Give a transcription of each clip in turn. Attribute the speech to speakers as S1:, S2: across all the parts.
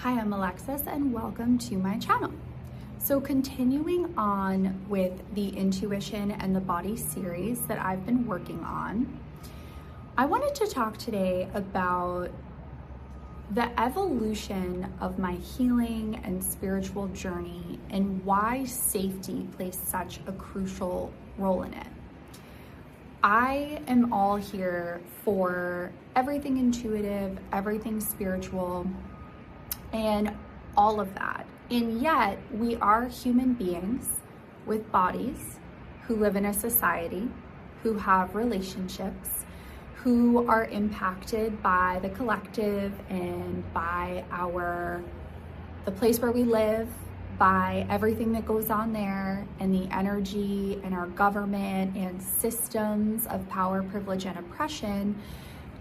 S1: Hi, I'm Alexis and welcome to my channel. So continuing on with the intuition and the body series that I've been working on, I wanted to talk today about the evolution of my healing and spiritual journey and why safety plays such a crucial role in it. I am all here for everything intuitive, everything spiritual, and all of that. And yet we are human beings with bodies who live in a society, who have relationships, who are impacted by the collective and by the place where we live, by everything that goes on there, and the energy and our government and systems of power, privilege, and oppression.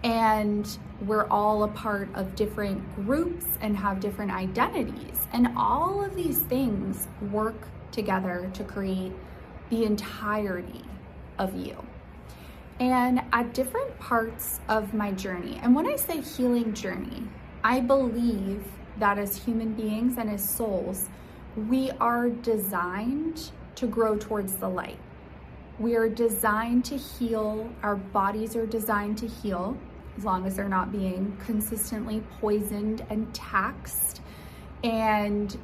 S1: And we're all a part of different groups and have different identities. And all of these things work together to create the entirety of you. And at different parts of my journey, and when I say healing journey, I believe that as human beings and as souls, we are designed to grow towards the light. We are designed to heal. Our bodies are designed to heal as long as they're not being consistently poisoned and taxed and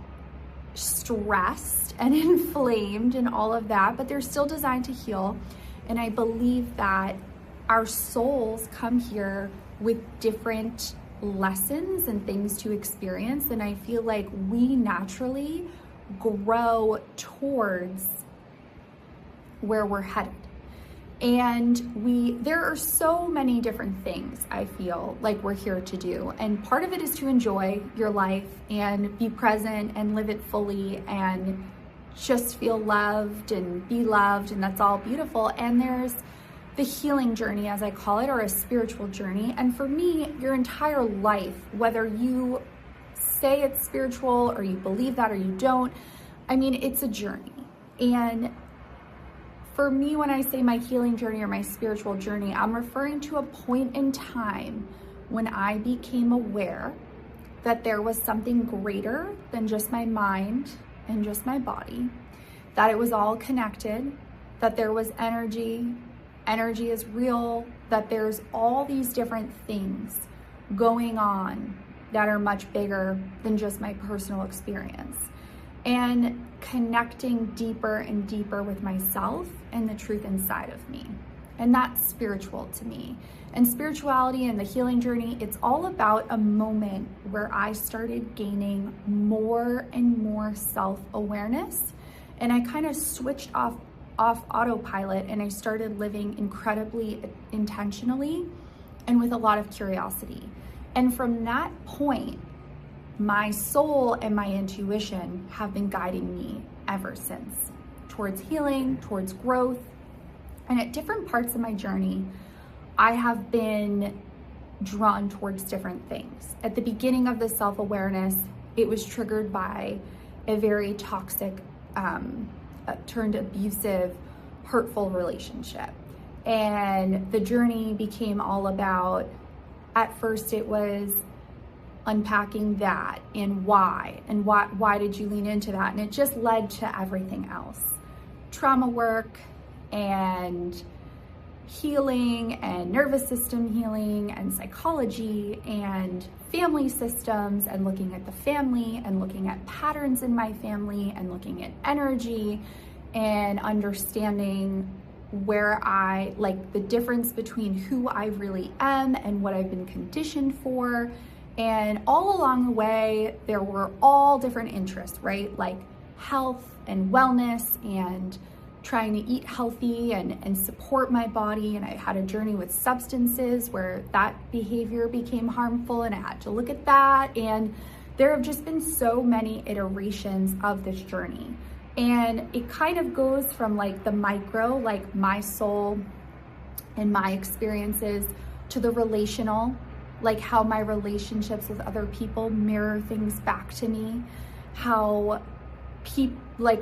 S1: stressed and inflamed and all of that, but they're still designed to heal. And I believe that our souls come here with different lessons and things to experience. And I feel like we naturally grow towards where we're headed. And there are so many different things I feel like we're here to do. And part of it is to enjoy your life and be present and live it fully and just feel loved and be loved, and that's all beautiful. And there's the healing journey, as I call it, or a spiritual journey. And for me, your entire life, whether you say it's spiritual or you believe that or you don't, I mean, it's a journey. And for me, when I say my healing journey or my spiritual journey, I'm referring to a point in time when I became aware that there was something greater than just my mind and just my body, that it was all connected, that there was energy is real, that there's all these different things going on that are much bigger than just my personal experience. And connecting deeper and deeper with myself and the truth inside of me. And that's spiritual to me. And spirituality and the healing journey, it's all about a moment where I started gaining more and more self-awareness. And I kind of switched off autopilot, and I started living incredibly intentionally and with a lot of curiosity. And from that point, my soul and my intuition have been guiding me ever since towards healing, towards growth. And at different parts of my journey, I have been drawn towards different things. At the beginning of the self-awareness, it was triggered by a very toxic, turned abusive, hurtful relationship. And the journey became all about, at first it was unpacking that and why did you lean into that? And it just led to everything else. Trauma work and healing and nervous system healing and psychology and family systems and looking at the family and looking at patterns in my family and looking at energy and understanding where the difference between who I really am and what I've been conditioned for. And all along the way, there were all different interests, right? Like health and wellness and trying to eat healthy and support my body. And I had a journey with substances where that behavior became harmful and I had to look at that. And there have just been so many iterations of this journey. And it kind of goes from like the micro, like my soul and my experiences, to the relational, like how my relationships with other people mirror things back to me, how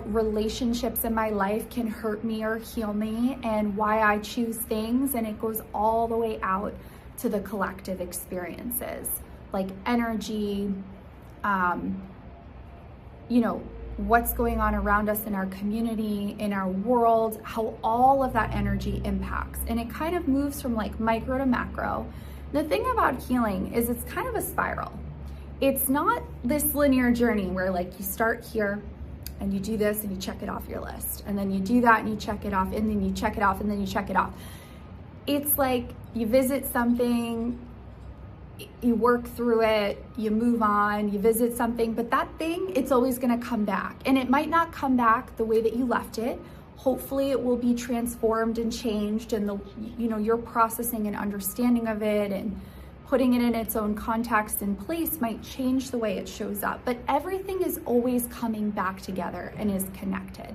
S1: relationships in my life can hurt me or heal me, and why I choose things. And it goes all the way out to the collective experiences, like energy, you know, what's going on around us in our community, in our world, how all of that energy impacts. And it kind of moves from like micro to macro. The thing about healing is it's kind of a spiral. It's not this linear journey where like you start here and you do this and you check it off your list. And then you do that and you check it off, and then you check it off, and then you check it off. It's like you visit something, you work through it, you move on, you visit something, but that thing, it's always gonna come back. And it might not come back the way that you left it. Hopefully it will be transformed and changed, and your processing and understanding of it and putting it in its own context and place might change the way it shows up. But everything is always coming back together and is connected.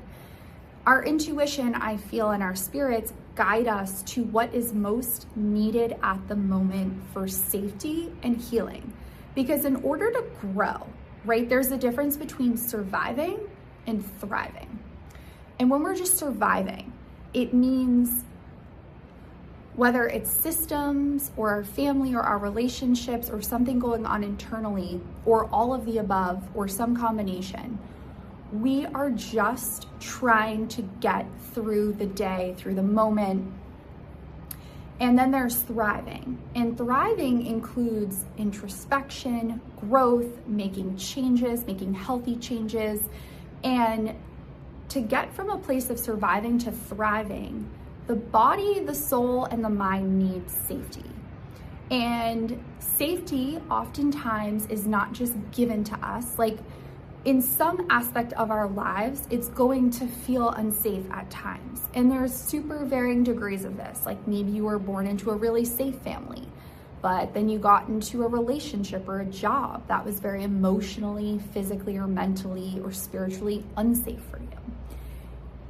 S1: Our intuition, I feel, and our spirits guide us to what is most needed at the moment for safety and healing. Because in order to grow, right, there's a difference between surviving and thriving. And when we're just surviving, it means whether it's systems or our family or our relationships or something going on internally or all of the above or some combination, we are just trying to get through the day, through the moment. And then there's thriving. And thriving includes introspection, growth, making changes, making healthy changes. And to get from a place of surviving to thriving, the body, the soul, and the mind need safety. And safety oftentimes is not just given to us. Like, in some aspect of our lives, it's going to feel unsafe at times. And there's super varying degrees of this. Like, maybe you were born into a really safe family, but then you got into a relationship or a job that was very emotionally, physically, or mentally, or spiritually unsafe for you.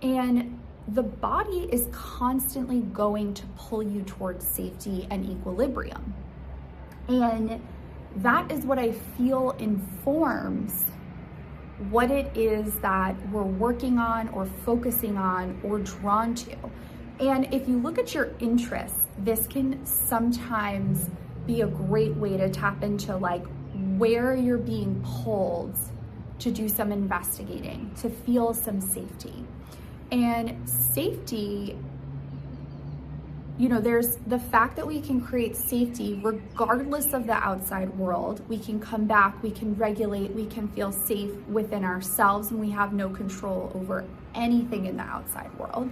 S1: And the body is constantly going to pull you towards safety and equilibrium. And that is what I feel informs what it is that we're working on or focusing on or drawn to. And if you look at your interests, this can sometimes be a great way to tap into like where you're being pulled to do some investigating, to feel some safety. And safety, there's the fact that we can create safety regardless of the outside world. We can come back, we can regulate, we can feel safe within ourselves, and we have no control over anything in the outside world.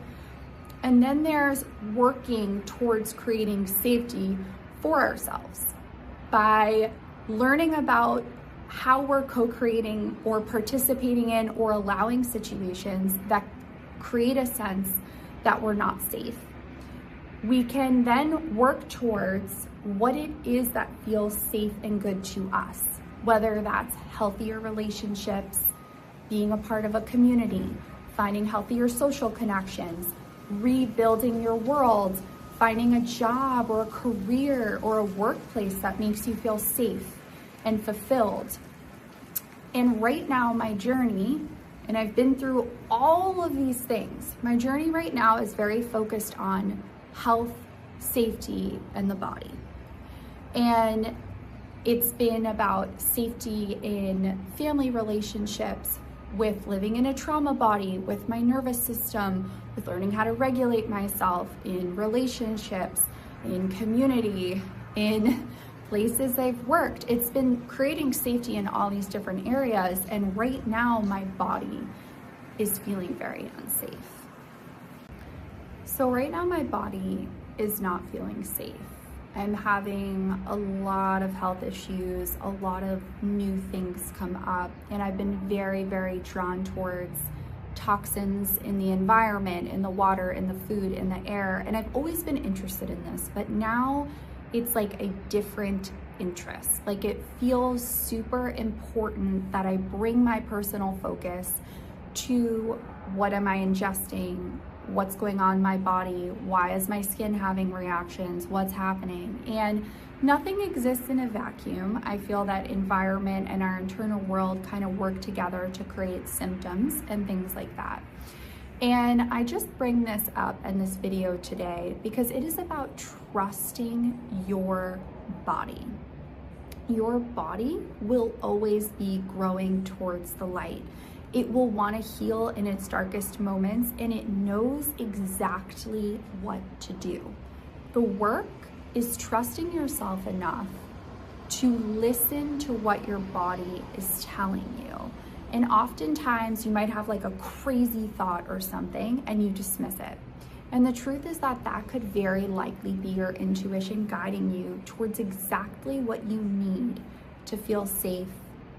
S1: And then there's working towards creating safety for ourselves by learning about how we're co-creating or participating in or allowing situations that create a sense that we're not safe. We can then work towards what it is that feels safe and good to us, whether that's healthier relationships, being a part of a community, finding healthier social connections, rebuilding your world, finding a job or a career or a workplace that makes you feel safe and fulfilled. And right now, my journey, and I've been through all of these things, my journey right now is very focused on health, safety, and the body. And it's been about safety in family relationships, with living in a trauma body, with my nervous system, with learning how to regulate myself, in relationships, in community, in places I've worked. It's been creating safety in all these different areas. And right now my body is feeling very unsafe. So right now my body is not feeling safe. I'm having a lot of health issues, a lot of new things come up, and I've been very, very drawn towards toxins in the environment, in the water, in the food, in the air. And I've always been interested in this, but now it's like a different interest. Like, it feels super important that I bring my personal focus to what am I ingesting, what's going on in my body, why is my skin having reactions, what's happening. And nothing exists in a vacuum. I feel that environment and our internal world kind of work together to create symptoms and things like that. And I just bring this up in this video today because it is about trusting your body. your body will always be growing towards the light. It will want to heal in its darkest moments, and it knows exactly what to do. The work is trusting yourself enough to listen to what your body is telling you. And oftentimes you might have like a crazy thought or something and you dismiss it. And the truth is that that could very likely be your intuition guiding you towards exactly what you need to feel safe,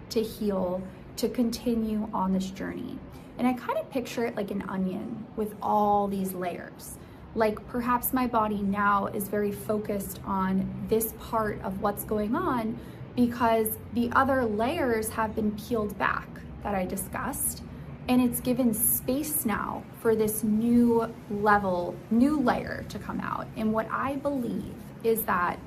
S1: to heal, to continue on this journey. And I kind of picture it like an onion with all these layers. Like perhaps my body now is very focused on this part of what's going on because the other layers have been peeled back that I discussed. And it's given space now for this new level, new layer to come out. And what I believe is that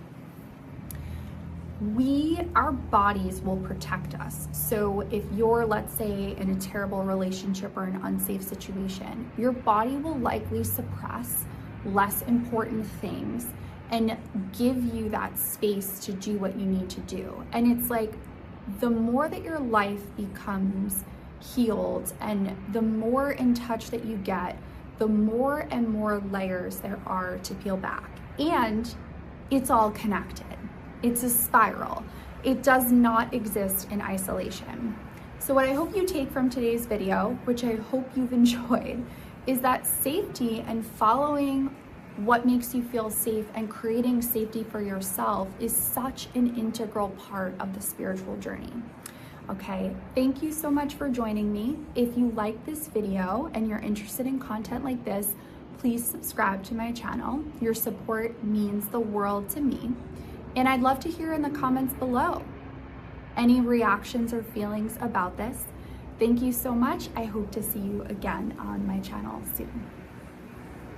S1: our bodies will protect us. So if you're, let's say, in a terrible relationship or an unsafe situation, your body will likely suppress less important things and give you that space to do what you need to do. And it's like, the more that your life becomes healed and the more in touch that you get, the more and more layers there are to peel back. And it's all connected. It's a spiral. It does not exist in isolation. So what I hope you take from today's video, which I hope you've enjoyed, is that safety and following what makes you feel safe and creating safety for yourself is such an integral part of the spiritual journey. Okay, thank you so much for joining me. If you like this video and you're interested in content like this, please subscribe to my channel. Your support means the world to me. And I'd love to hear in the comments below any reactions or feelings about this. Thank you so much. I hope to see you again on my channel soon.